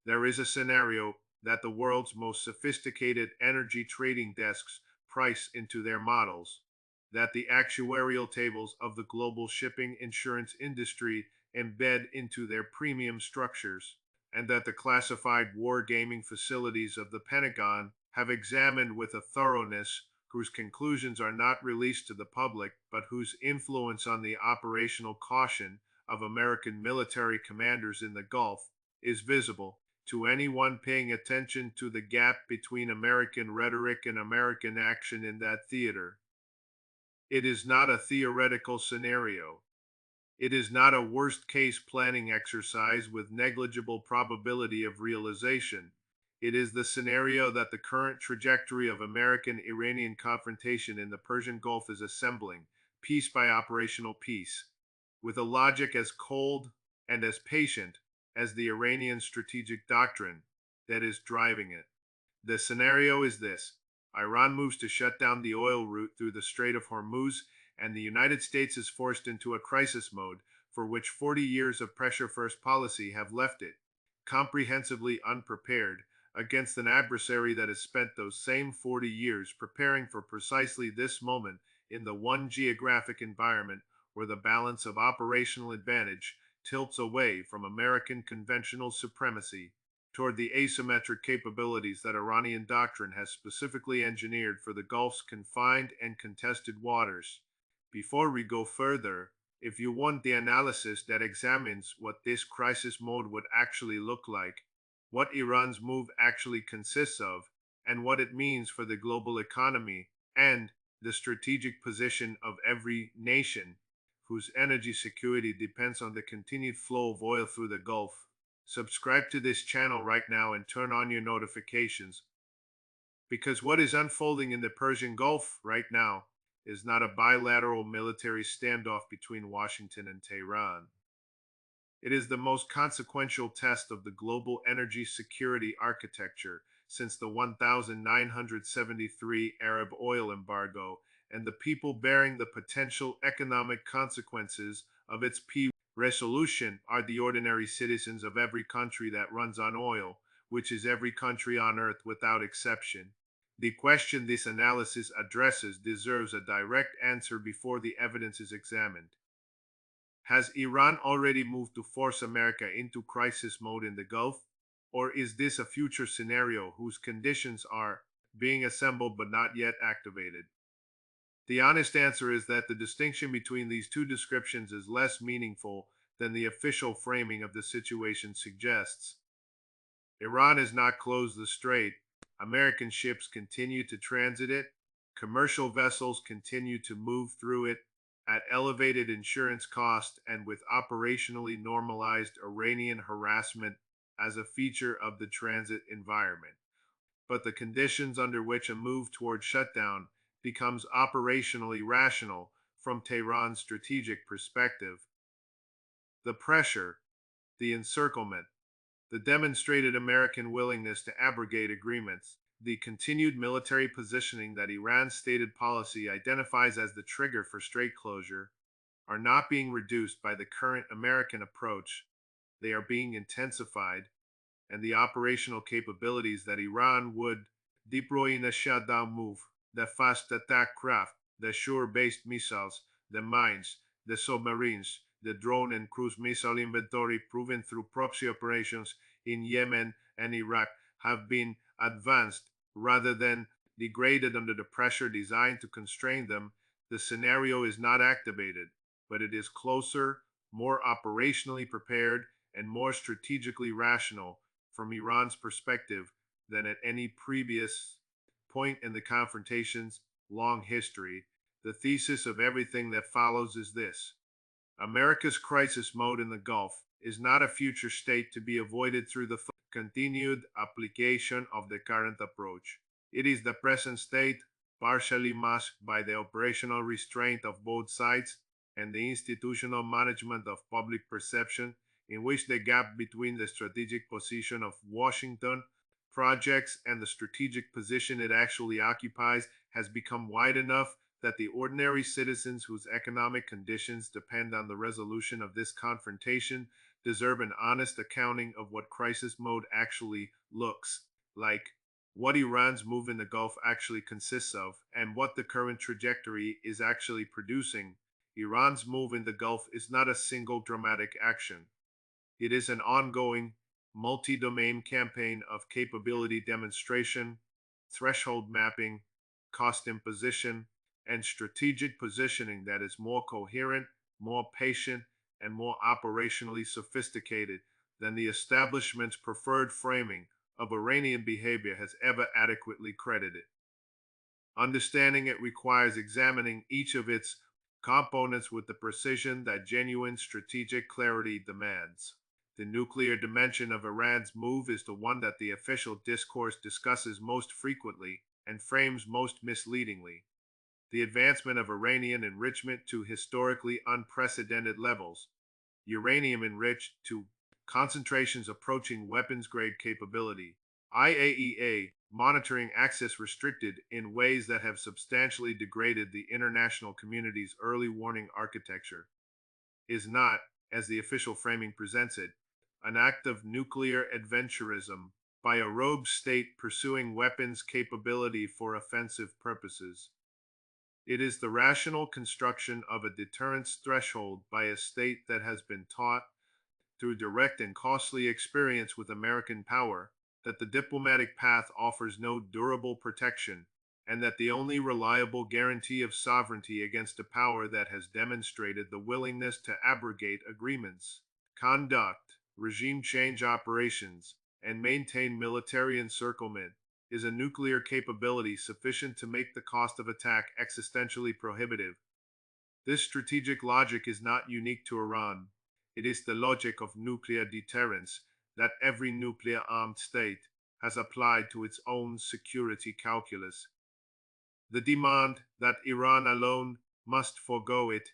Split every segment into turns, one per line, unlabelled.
There is a scenario that the world's most sophisticated energy trading desks price into their models, that the actuarial tables of the global shipping insurance industry embed into their premium structures, and that the classified wargaming facilities of the Pentagon have examined with a thoroughness whose conclusions are not released to the public, but whose influence on the operational caution of American military commanders in the Gulf is visible to anyone paying attention to the gap between American rhetoric and American action in that theater. It is not a theoretical scenario. It is not a worst case planning exercise with negligible probability of realization. It is the scenario that the current trajectory of American Iranian confrontation in the Persian Gulf is assembling, piece by operational piece, with a logic as cold and as patient as the Iranian strategic doctrine that is driving it. The scenario is this: Iran moves to shut down the oil route through the Strait of Hormuz, and the United States is forced into a crisis mode for which 40 years of pressure first policy have left it comprehensively unprepared against an adversary that has spent those same 40 years preparing for precisely this moment in the one geographic environment where the balance of operational advantage tilts away from American conventional supremacy toward the asymmetric capabilities that Iranian doctrine has specifically engineered for the Gulf's confined and contested waters. Before we go further, if you want the analysis that examines what this crisis mode would actually look like, what Iran's move actually consists of, and what it means for the global economy and the strategic position of every nation whose energy security depends on the continued flow of oil through the Gulf, subscribe to this channel right now and turn on your notifications, because what is unfolding in the Persian Gulf right now is not a bilateral military standoff between Washington and Tehran. It is the most consequential test of the global energy security architecture since the 1973 Arab oil embargo, and the people bearing the potential economic consequences of its resolution are the ordinary citizens of every country that runs on oil, which is every country on earth without exception. The question this analysis addresses deserves a direct answer before the evidence is examined. Has Iran already moved to force America into crisis mode in the Gulf? Or is this a future scenario whose conditions are being assembled but not yet activated? The honest answer is that the distinction between these two descriptions is less meaningful than the official framing of the situation suggests. Iran has not closed the strait. American ships continue to transit it. Commercial vessels continue to move through it at elevated insurance cost and with operationally normalized Iranian harassment as a feature of the transit environment. But the conditions under which a move toward shutdown becomes operationally rational from Tehran's strategic perspective. The pressure, the encirclement, the demonstrated American willingness to abrogate agreements, the continued military positioning that Iran's stated policy identifies as the trigger for strait closure, are not being reduced by the current American approach. They are being intensified, and the operational capabilities that Iran would deploy in a shutdown move, the fast attack craft, the shore-based missiles, the mines, the submarines, the drone and cruise missile inventory proven through proxy operations in Yemen and Iraq have been advanced rather than degraded under the pressure designed to constrain them. The scenario is not activated, but it is closer, more operationally prepared, and more strategically rational from Iran's perspective than at any previous point in the confrontation's long history. The thesis of everything that follows is this: America's crisis mode in the Gulf is not a future state to be avoided through the continued application of the current approach. It is the present state, partially masked by the operational restraint of both sides and the institutional management of public perception, in which the gap between the strategic position of Washington projects and the strategic position it actually occupies has become wide enough that the ordinary citizens whose economic conditions depend on the resolution of this confrontation deserve an honest accounting of what crisis mode actually looks like, what Iran's move in the Gulf actually consists of, and what the current trajectory is actually producing. Iran's move in the Gulf is not a single dramatic action. It is an ongoing, multi domain campaign of capability demonstration, threshold mapping, cost imposition, and strategic positioning that is more coherent, more patient, and more operationally sophisticated than the establishment's preferred framing of Iranian behavior has ever adequately credited. Understanding it requires examining each of its components with the precision that genuine strategic clarity demands. The nuclear dimension of Iran's move is the one that the official discourse discusses most frequently and frames most misleadingly. The advancement of Iranian enrichment to historically unprecedented levels, uranium enriched to concentrations approaching weapons grade capability, IAEA monitoring access restricted in ways that have substantially degraded the international community's early warning architecture, is not, as the official framing presents it, an act of nuclear adventurism by a rogue state pursuing weapons capability for offensive purposes. It is the rational construction of a deterrence threshold by a state that has been taught, through direct and costly experience with American power, that the diplomatic path offers no durable protection, and that the only reliable guarantee of sovereignty against a power that has demonstrated the willingness to abrogate agreements, conduct regime change operations, and maintain military encirclement is a nuclear capability sufficient to make the cost of attack existentially prohibitive. This strategic logic is not unique to Iran. It is the logic of nuclear deterrence that every nuclear armed state has applied to its own security calculus. The demand that Iran alone must forego it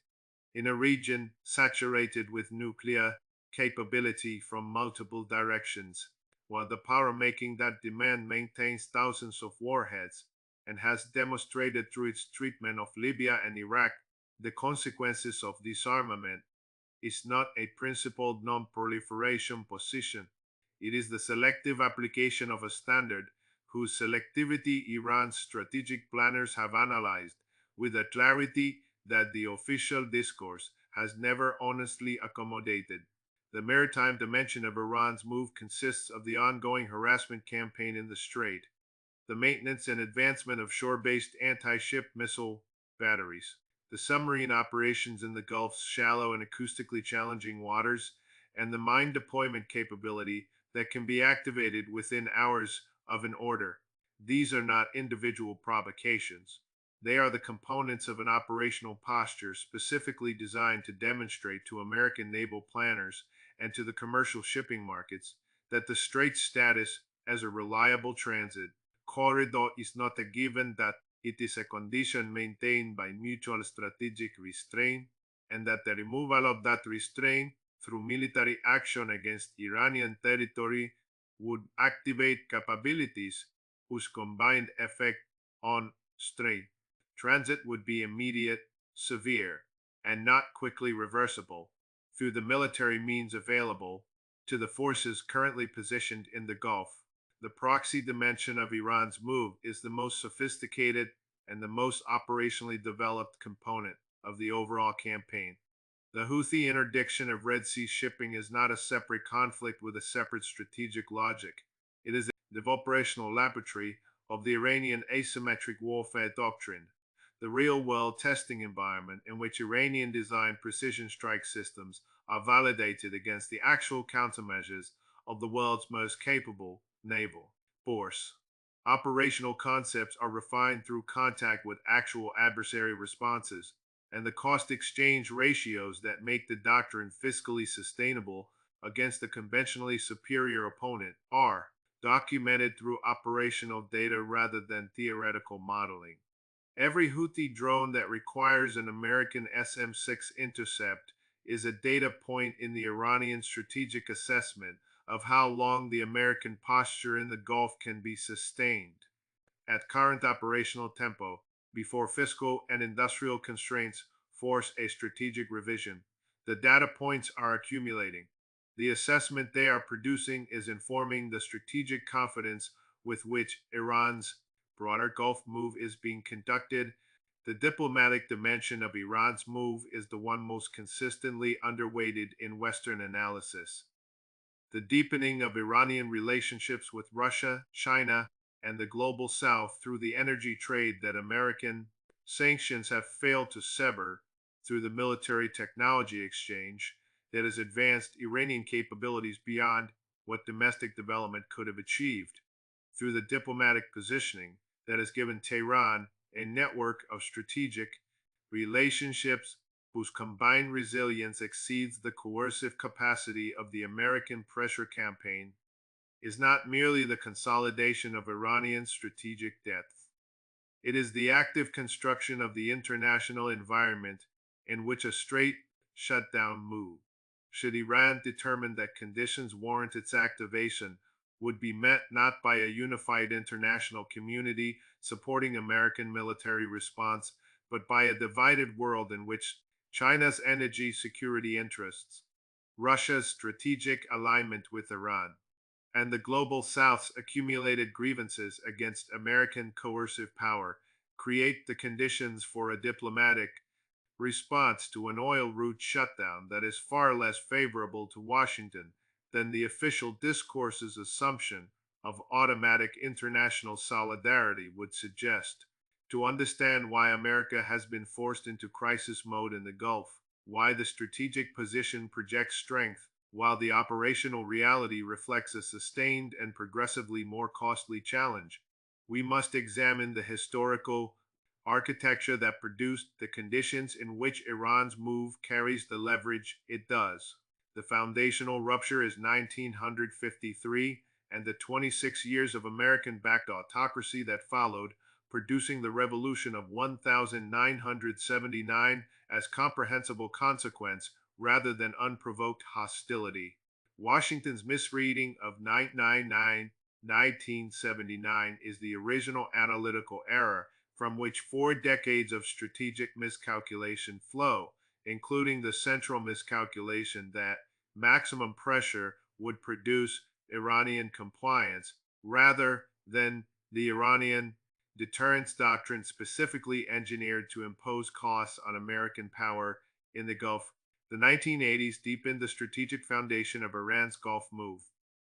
in a region saturated with nuclear capability from multiple directions, while the power making that demand maintains thousands of warheads and has demonstrated through its treatment of Libya and Iraq the consequences of disarmament, is not a principled non-proliferation position. It is the selective application of a standard whose selectivity Iran's strategic planners have analyzed with a clarity that the official discourse has never honestly accommodated. The maritime dimension of Iran's move consists of the ongoing harassment campaign in the Strait, the maintenance and advancement of shore-based anti-ship missile batteries, the submarine operations in the Gulf's shallow and acoustically challenging waters, and the mine deployment capability that can be activated within hours of an order. These are not individual provocations. They are the components of an operational posture specifically designed to demonstrate to American naval planners and to the commercial shipping markets that the Strait's status as a reliable transit corridor is not a given, that it is a condition maintained by mutual strategic restraint, and that the removal of that restraint through military action against Iranian territory would activate capabilities whose combined effect on Strait transit would be immediate, severe, and not quickly reversible through the military means available to the forces currently positioned in the Gulf. The proxy dimension of Iran's move is the most sophisticated and the most operationally developed component of the overall campaign. The Houthi interdiction of Red Sea shipping is not a separate conflict with a separate strategic logic. It is the operational laboratory of the Iranian asymmetric warfare doctrine, the real-world testing environment in which Iranian-designed precision strike systems are validated against the actual countermeasures of the world's most capable naval force. Operational concepts are refined through contact with actual adversary responses, and the cost exchange ratios that make the doctrine fiscally sustainable against a conventionally superior opponent are documented through operational data rather than theoretical modeling. Every Houthi drone that requires an American SM-6 intercept is a data point in the Iranian strategic assessment of how long the American posture in the Gulf can be sustained at current operational tempo before fiscal and industrial constraints force a strategic revision. The data points are accumulating. The assessment they are producing is informing the strategic confidence with which Iran's broader Gulf move is being conducted. The diplomatic dimension of Iran's move is the one most consistently underweighted in Western analysis. The deepening of Iranian relationships with Russia, China, and the global South through the energy trade that American sanctions have failed to sever, through the military technology exchange that has advanced Iranian capabilities beyond what domestic development could have achieved, through the diplomatic positioning that has given Tehran a network of strategic relationships whose combined resilience exceeds the coercive capacity of the American pressure campaign, is not merely the consolidation of Iranian strategic depth. It is the active construction of the international environment in which a straight shutdown move, should Iran determine that conditions warrant its activation, would be met not by a unified international community supporting American military response, but by a divided world in which China's energy security interests, Russia's strategic alignment with Iran, and the global South's accumulated grievances against American coercive power create the conditions for a diplomatic response to an oil route shutdown that is far less favorable to Washington than the official discourse's assumption of automatic international solidarity would suggest. To understand why America has been forced into crisis mode in the Gulf, why the strategic position projects strength, while the operational reality reflects a sustained and progressively more costly challenge, we must examine the historical architecture that produced the conditions in which Iran's move carries the leverage it does. The foundational rupture is 1953, and the 26 years of American backed autocracy that followed, producing the revolution of 1979 as comprehensible consequence rather than unprovoked hostility. Washington's misreading of 1979 is the original analytical error from which 4 decades of strategic miscalculation flow, including the central miscalculation that maximum pressure would produce Iranian compliance, rather than the Iranian deterrence doctrine specifically engineered to impose costs on American power in the Gulf. The 1980s deepened the strategic foundation of Iran's Gulf move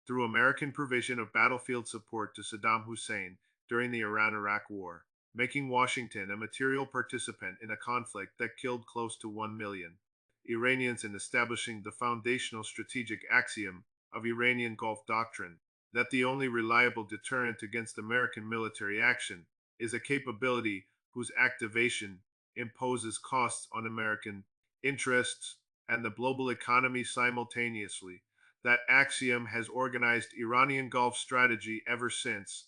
through American provision of battlefield support to Saddam Hussein during the Iran-Iraq War, making Washington a material participant in a conflict that killed close to 1 million Iranians, in establishing the foundational strategic axiom of Iranian Gulf doctrine that the only reliable deterrent against American military action is a capability whose activation imposes costs on American interests and the global economy simultaneously. That axiom has organized Iranian Gulf strategy ever since.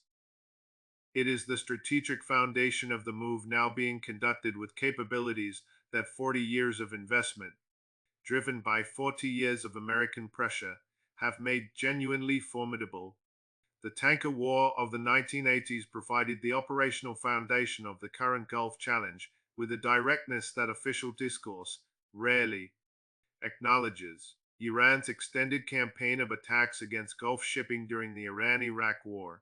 It is the strategic foundation of the move now being conducted with capabilities that 40 years of investment, driven by 40 years of American pressure, have made genuinely formidable. The tanker war of the 1980s provided the operational foundation of the current Gulf challenge with a directness that official discourse rarely acknowledges. Iran's extended campaign of attacks against Gulf shipping during the Iran-Iraq War,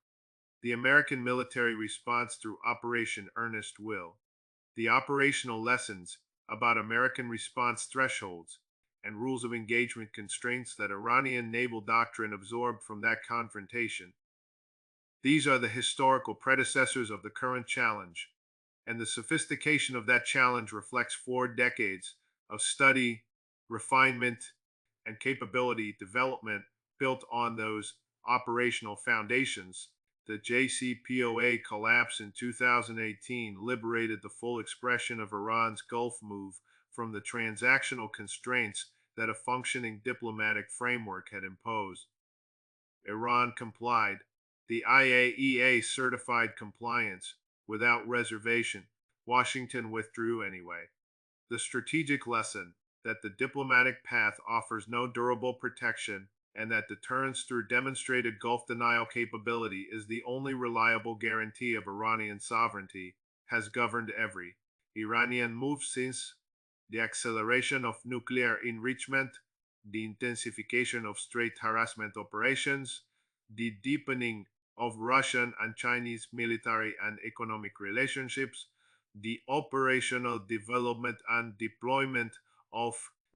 the American military response through Operation Earnest Will, the operational lessons about American response thresholds and rules of engagement constraints that Iranian naval doctrine absorbed from that confrontation. These are the historical predecessors of the current challenge, and the sophistication of that challenge reflects 4 decades of study, refinement, and capability development built on those operational foundations. The JCPOA collapse in 2018 liberated the full expression of Iran's Gulf move from the transactional constraints that a functioning diplomatic framework had imposed. Iran complied. The IAEA certified compliance without reservation. Washington withdrew anyway. The strategic lesson that the diplomatic path offers no durable protection and that deterrence through demonstrated Gulf denial capability is the only reliable guarantee of Iranian sovereignty has governed every Iranian move since the acceleration of nuclear enrichment, the intensification of strait harassment operations, the deepening of Russian and Chinese military and economic relationships, the operational development and deployment of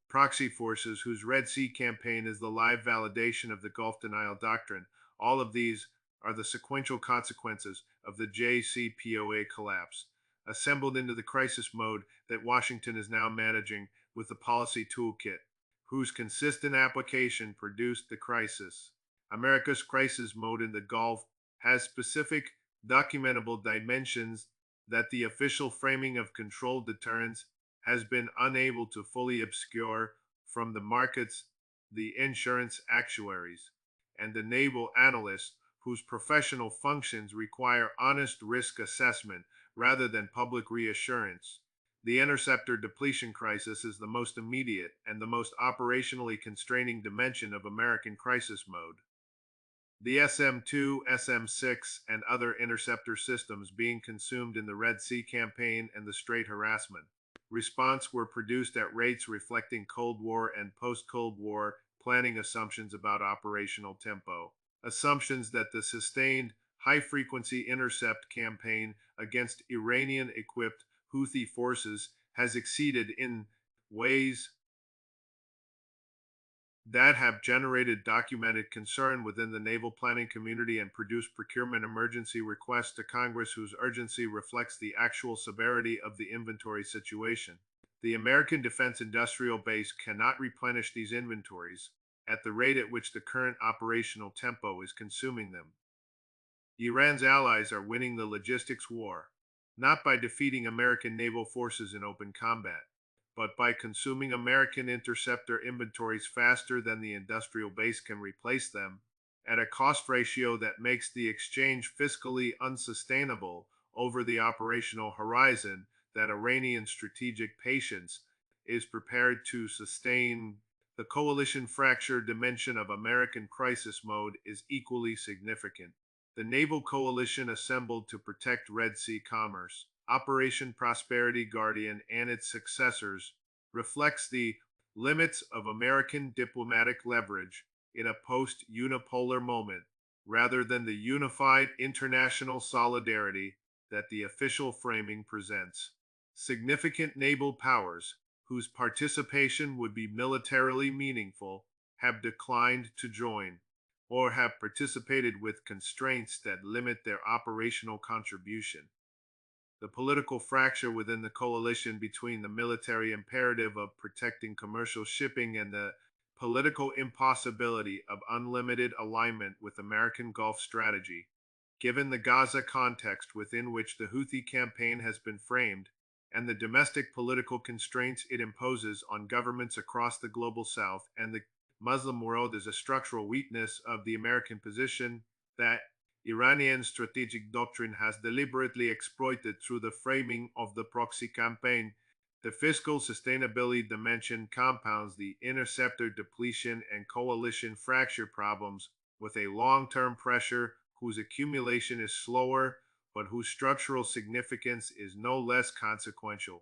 proxy forces whose Red Sea campaign is the live validation of the Gulf denial doctrine. All of these are the sequential consequences of the JCPOA collapse, assembled into the crisis mode that Washington is now managing with the policy toolkit, whose consistent application produced the crisis. America's crisis mode in the Gulf has specific documentable dimensions that the official framing of controlled deterrence has been unable to fully obscure from the markets, the insurance actuaries, and the naval analysts whose professional functions require honest risk assessment rather than public reassurance. The interceptor depletion crisis is the most immediate and the most operationally constraining dimension of American crisis mode. The SM-2, SM-6, and other interceptor systems being consumed in the Red Sea campaign and the Strait harassment response were produced at rates reflecting Cold War and post-Cold War planning assumptions about operational tempo. Assumptions that the sustained high-frequency intercept campaign against Iranian-equipped Houthi forces has exceeded in ways that have generated documented concern within the naval planning community and produced procurement emergency requests to Congress whose urgency reflects the actual severity of the inventory situation. The American defense industrial base cannot replenish these inventories at the rate at which the current operational tempo is consuming them. Iran's allies are winning the logistics war, not by defeating American naval forces in open combat, but by consuming American interceptor inventories faster than the industrial base can replace them, at a cost ratio that makes the exchange fiscally unsustainable over the operational horizon that Iranian strategic patience is prepared to sustain. The coalition fracture dimension of American crisis mode is equally significant. The naval coalition assembled to protect Red Sea commerce, Operation Prosperity Guardian, and its successors, reflects the limits of American diplomatic leverage in a post-unipolar moment, rather than the unified international solidarity that the official framing presents. Significant naval powers, whose participation would be militarily meaningful, have declined to join, or have participated with constraints that limit their operational contribution. The political fracture within the coalition between the military imperative of protecting commercial shipping and the political impossibility of unlimited alignment with American Gulf strategy, given the Gaza context within which the Houthi campaign has been framed, and the domestic political constraints it imposes on governments across the global south and the Muslim world, is a structural weakness of the American position that Iranian strategic doctrine has deliberately exploited through the framing of the proxy campaign. The fiscal sustainability dimension compounds the interceptor depletion and coalition fracture problems with a long-term pressure whose accumulation is slower, but whose structural significance is no less consequential.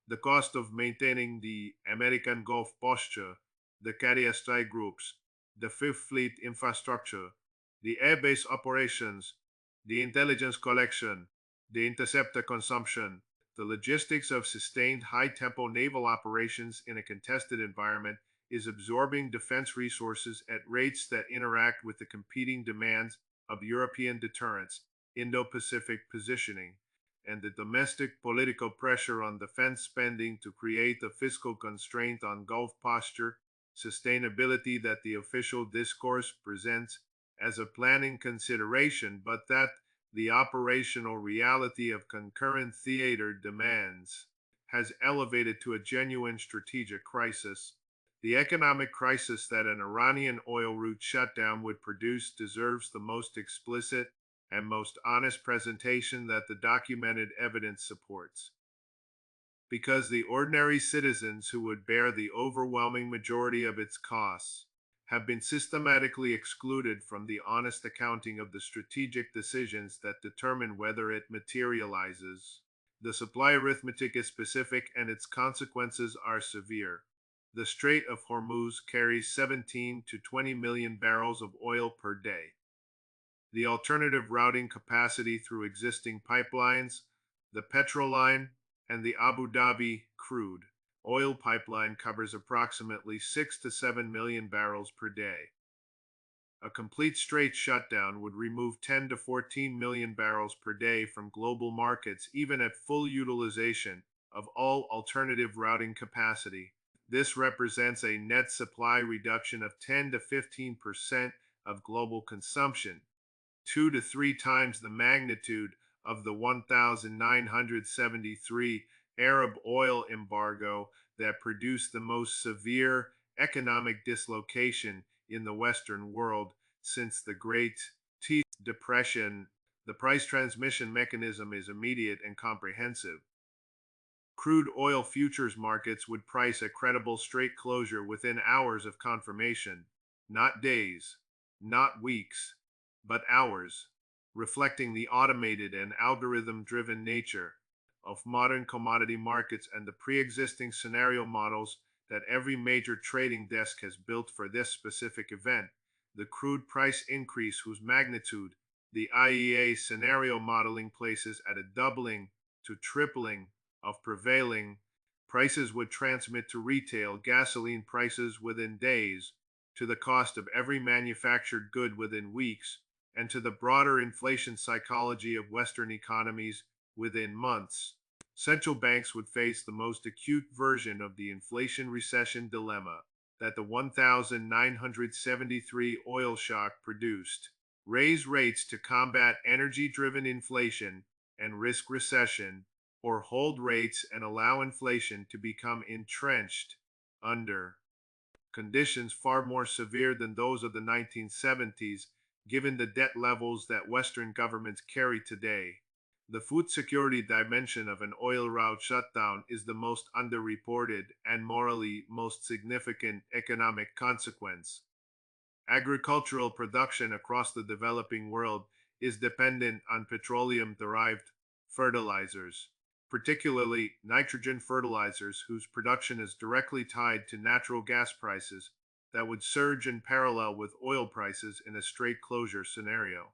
The cost of maintaining the American Gulf posture, the carrier strike groups, the Fifth Fleet infrastructure, the airbase operations, the intelligence collection, the interceptor consumption, the logistics of sustained high-tempo naval operations in a contested environment is absorbing defense resources at rates that interact with the competing demands of European deterrence, Indo-Pacific positioning, and the domestic political pressure on defense spending to create a fiscal constraint on Gulf posture, sustainability that the official discourse presents as a planning consideration, but that the operational reality of concurrent theater demands has elevated to a genuine strategic crisis. The economic crisis that an Iranian oil route shutdown would produce deserves the most explicit and most honest presentation that the documented evidence supports. Because the ordinary citizens who would bear the overwhelming majority of its costs have been systematically excluded from the honest accounting of the strategic decisions that determine whether it materializes. The supply arithmetic is specific and its consequences are severe. The Strait of Hormuz carries 17 to 20 million barrels of oil per day. The alternative routing capacity through existing pipelines, the Petroline, and the Abu Dhabi crude oil pipeline covers approximately 6 to 7 million barrels per day. A complete strait shutdown would remove 10 to 14 million barrels per day from global markets, even at full utilization of all alternative routing capacity. This represents a net supply reduction of 10 to 15% of global consumption, 2 to 3 times the magnitude of the 1973 Arab oil embargo that produced the most severe economic dislocation in the Western world since the Great Depression. The price transmission mechanism is immediate and comprehensive. Crude oil futures markets would price a credible strait closure within hours of confirmation, not days, not weeks, but hours, reflecting the automated and algorithm-driven nature of modern commodity markets and the pre-existing scenario models that every major trading desk has built for this specific event. The crude price increase, whose magnitude the IEA scenario modeling places at a doubling to tripling of prevailing prices, would transmit to retail gasoline prices within days, to the cost of every manufactured good within weeks, and to the broader inflation psychology of Western economies within months. Central banks would face the most acute version of the inflation recession dilemma that the 1973 oil shock produced: raise rates to combat energy-driven inflation and risk recession, or hold rates and allow inflation to become entrenched under conditions far more severe than those of the 1970s, given the debt levels that Western governments carry today. The food security dimension of an oil route shutdown is the most underreported and morally most significant economic consequence. Agricultural production across the developing world is dependent on petroleum-derived fertilizers, particularly nitrogen fertilizers, whose production is directly tied to natural gas prices that would surge in parallel with oil prices in a strait closure scenario.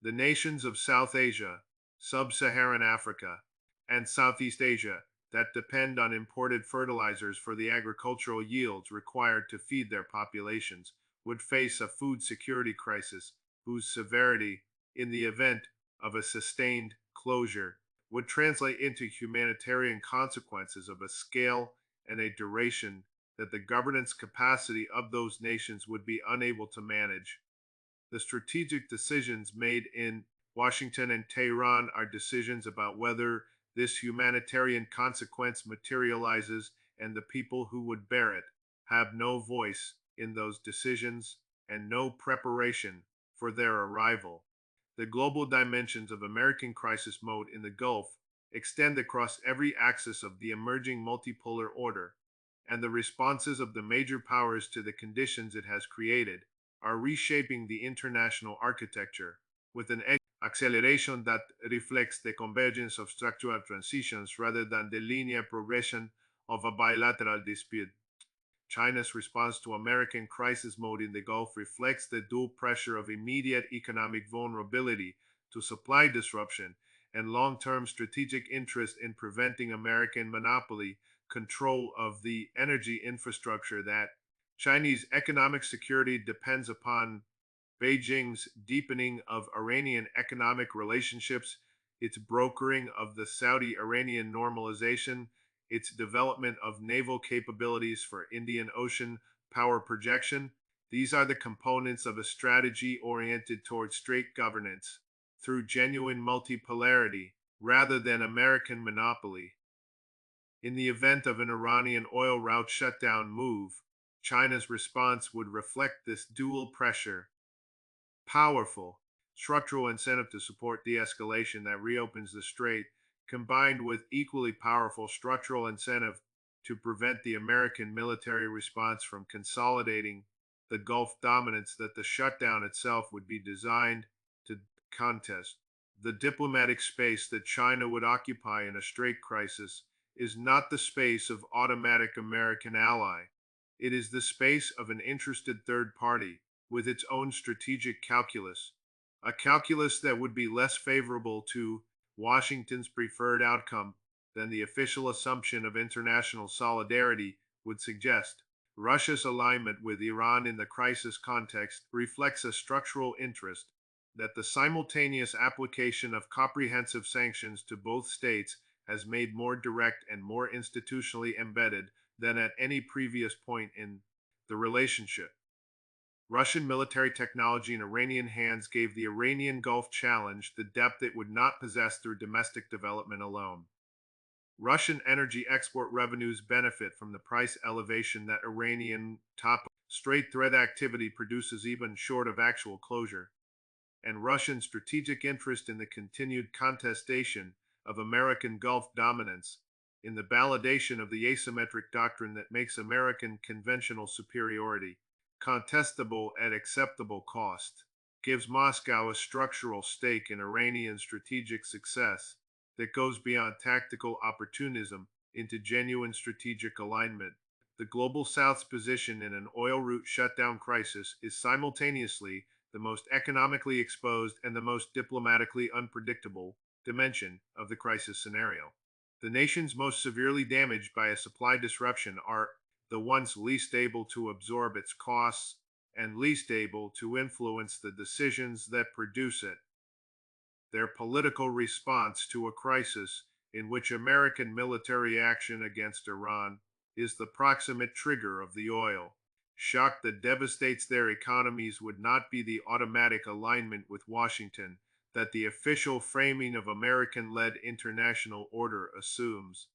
The nations of South Asia, Sub-Saharan Africa, and Southeast Asia that depend on imported fertilizers for the agricultural yields required to feed their populations would face a food security crisis whose severity, in the event of a sustained closure, would translate into humanitarian consequences of a scale and a duration that the governance capacity of those nations would be unable to manage. The strategic decisions made in Washington and Tehran are decisions about whether this humanitarian consequence materializes, and the people who would bear it have no voice in those decisions and no preparation for their arrival. The global dimensions of American crisis mode in the Gulf extend across every axis of the emerging multipolar order, and the responses of the major powers to the conditions it has created are reshaping the international architecture with an acceleration that reflects the convergence of structural transitions rather than the linear progression of a bilateral dispute. China's response to American crisis mode in the Gulf reflects the dual pressure of immediate economic vulnerability to supply disruption and long-term strategic interest in preventing American monopoly control of the energy infrastructure. That Chinese economic security depends upon Beijing's deepening of Iranian economic relationships, its brokering of the Saudi-Iranian normalization, its development of naval capabilities for Indian Ocean power projection. These are the components of a strategy oriented towards strait governance through genuine multipolarity rather than American monopoly. In the event of an Iranian oil route shutdown move, China's response would reflect this dual pressure: powerful structural incentive to support de-escalation that reopens the strait, combined with equally powerful structural incentive to prevent the American military response from consolidating the Gulf dominance that the shutdown itself would be designed to contest. The diplomatic space that China would occupy in a strait crisis is not the space of automatic American ally. It is the space of an interested third party with its own strategic calculus, a calculus that would be less favorable to Washington's preferred outcome than the official assumption of international solidarity would suggest. Russia's alignment with Iran in the crisis context reflects a structural interest that the simultaneous application of comprehensive sanctions to both states has made more direct and more institutionally embedded than at any previous point in the relationship. Russian military technology in Iranian hands gave the Iranian Gulf challenge the depth it would not possess through domestic development alone. Russian energy export revenues benefit from the price elevation that Iranian top straight threat activity produces even short of actual closure, and Russian strategic interest in the continued contestation of American Gulf dominance, in the validation of the asymmetric doctrine that makes American conventional superiority contestable at acceptable cost, gives Moscow a structural stake in Iranian strategic success that goes beyond tactical opportunism into genuine strategic alignment. The Global South's position in an oil route shutdown crisis is simultaneously the most economically exposed and the most diplomatically unpredictable dimension of the crisis scenario. The nations most severely damaged by a supply disruption are the ones least able to absorb its costs and least able to influence the decisions that produce it. Their political response to a crisis in which American military action against Iran is the proximate trigger of the oil shock that devastates their economies would not be the automatic alignment with Washington that the official framing of American-led international order assumes.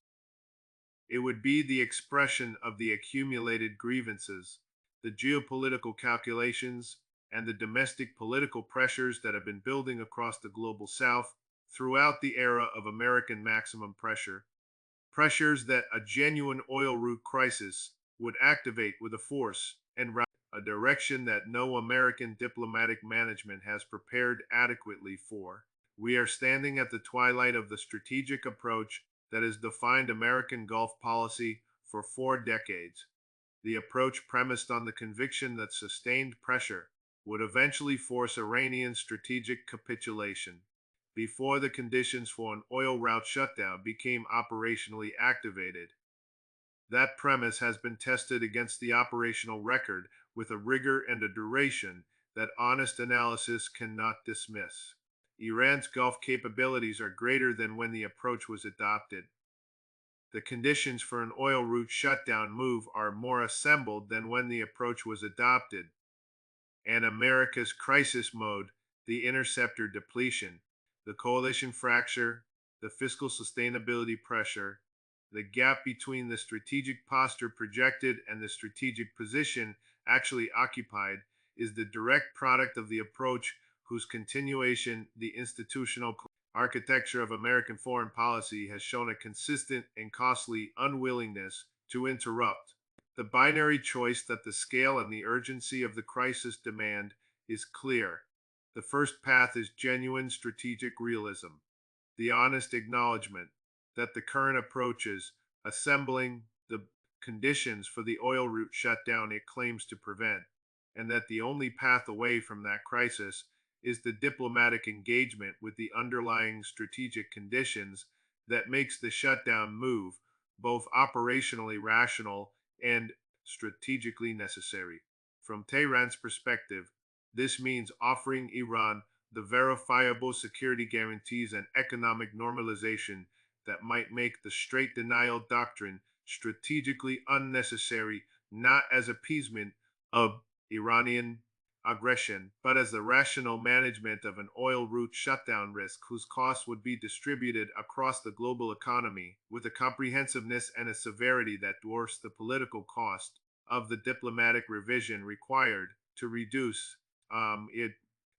It would be the expression of the accumulated grievances, the geopolitical calculations, and the domestic political pressures that have been building across the global south throughout the era of American maximum pressure. Pressures that a genuine oil route crisis would activate with a force and route, a direction that no American diplomatic management has prepared adequately for. We are standing at the twilight of the strategic approach that has defined American Gulf policy for 4 decades. The approach premised on the conviction that sustained pressure would eventually force Iranian strategic capitulation before the conditions for an oil route shutdown became operationally activated. That premise has been tested against the operational record with a rigor and a duration that honest analysis cannot dismiss. Iran's Gulf capabilities are greater than when the approach was adopted. The conditions for an oil route shutdown move are more assembled than when the approach was adopted. And America's crisis mode, the interceptor depletion, the coalition fracture, the fiscal sustainability pressure, the gap between the strategic posture projected and the strategic position actually occupied, is the direct product of the approach whose continuation the institutional architecture of American foreign policy has shown a consistent and costly unwillingness to interrupt. The binary choice that the scale and the urgency of the crisis demand is clear. The first path is genuine strategic realism, the honest acknowledgement that the current approaches assembling the conditions for the oil route shutdown it claims to prevent, and that the only path away from that crisis is the diplomatic engagement with the underlying strategic conditions that makes the shutdown move both operationally rational and strategically necessary. From Tehran's perspective, this means offering Iran the verifiable security guarantees and economic normalization that might make the straight denial doctrine strategically unnecessary, not as appeasement of Iranian aggression, but as the rational management of an oil route shutdown risk whose costs would be distributed across the global economy with a comprehensiveness and a severity that dwarfs the political cost of the diplomatic revision required to reduce it.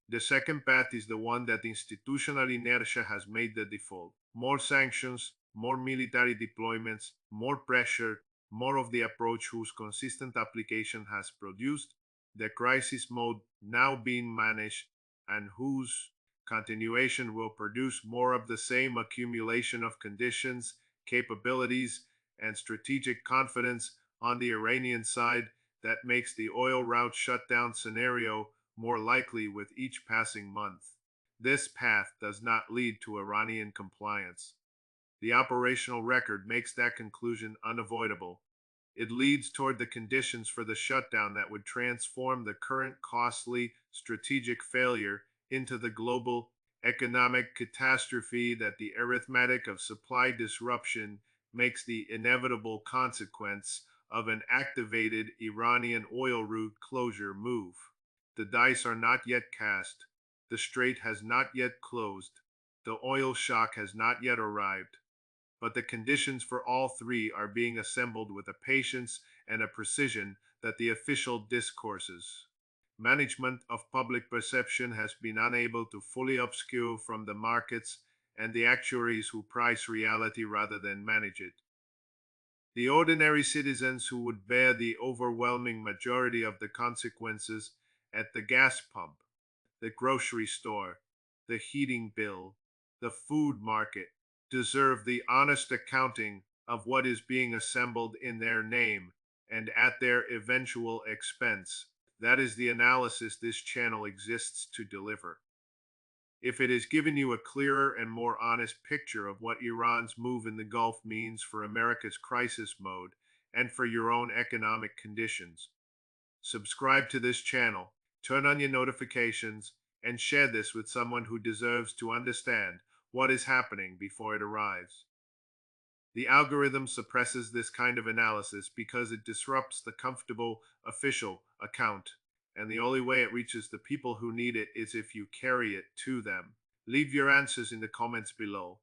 The second path is the one that institutional inertia has made the default. More sanctions, more military deployments, more pressure, more of the approach whose consistent application has produced the crisis mode now being managed and whose continuation will produce more of the same accumulation of conditions capabilities, and strategic confidence on the Iranian side that makes the oil route shutdown scenario more likely with each passing month. This path does not lead to Iranian compliance. The operational record makes that conclusion unavoidable. It leads toward the conditions for the shutdown that would transform the current costly strategic failure into the global economic catastrophe that the arithmetic of supply disruption makes the inevitable consequence of an activated Iranian oil route closure move. The dice are not yet cast. The strait has not yet closed. The oil shock has not yet arrived, but the conditions for all three are being assembled with a patience and a precision that the official discourses management of public perception has been unable to fully obscure from the markets and the actuaries who price reality rather than manage it. The ordinary citizens who would bear the overwhelming majority of the consequences at the gas pump, the grocery store, the heating bill, the food market, deserve the honest accounting of what is being assembled in their name and at their eventual expense. That is the analysis this channel exists to deliver. If it has given you a clearer and more honest picture of what Iran's move in the Gulf means for America's crisis mode and for your own economic conditions, subscribe to this channel, turn on your notifications, and share this with someone who deserves to understand what is happening before it arrives. The algorithm suppresses this kind of analysis because it disrupts the comfortable official account, and the only way it reaches the people who need it is if you carry it to them. Leave your answers in the comments below.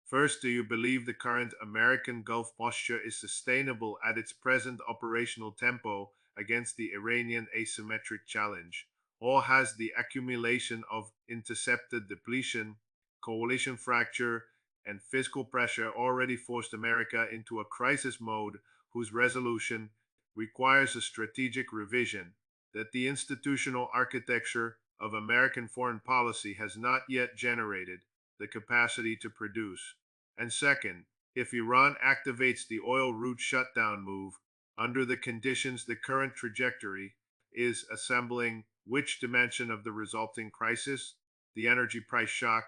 First, do you believe the current American Gulf posture is sustainable at its present operational tempo against the Iranian asymmetric challenge? Or has the accumulation of intercepted depletion, coalition fracture, and fiscal pressure already forced America into a crisis mode whose resolution requires a strategic revision that the institutional architecture of American foreign policy has not yet generated the capacity to produce? And second, if Iran activates the oil route shutdown move under the conditions the current trajectory is assembling, which dimension of the resulting crisis, the energy price shock,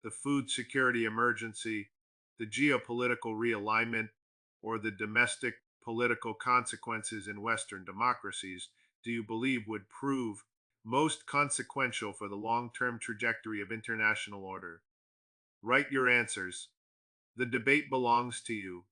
the food security emergency, the geopolitical realignment, or the domestic political consequences in Western democracies, do you believe would prove most consequential for the long-term trajectory of international order? Write your answers. The debate belongs to you.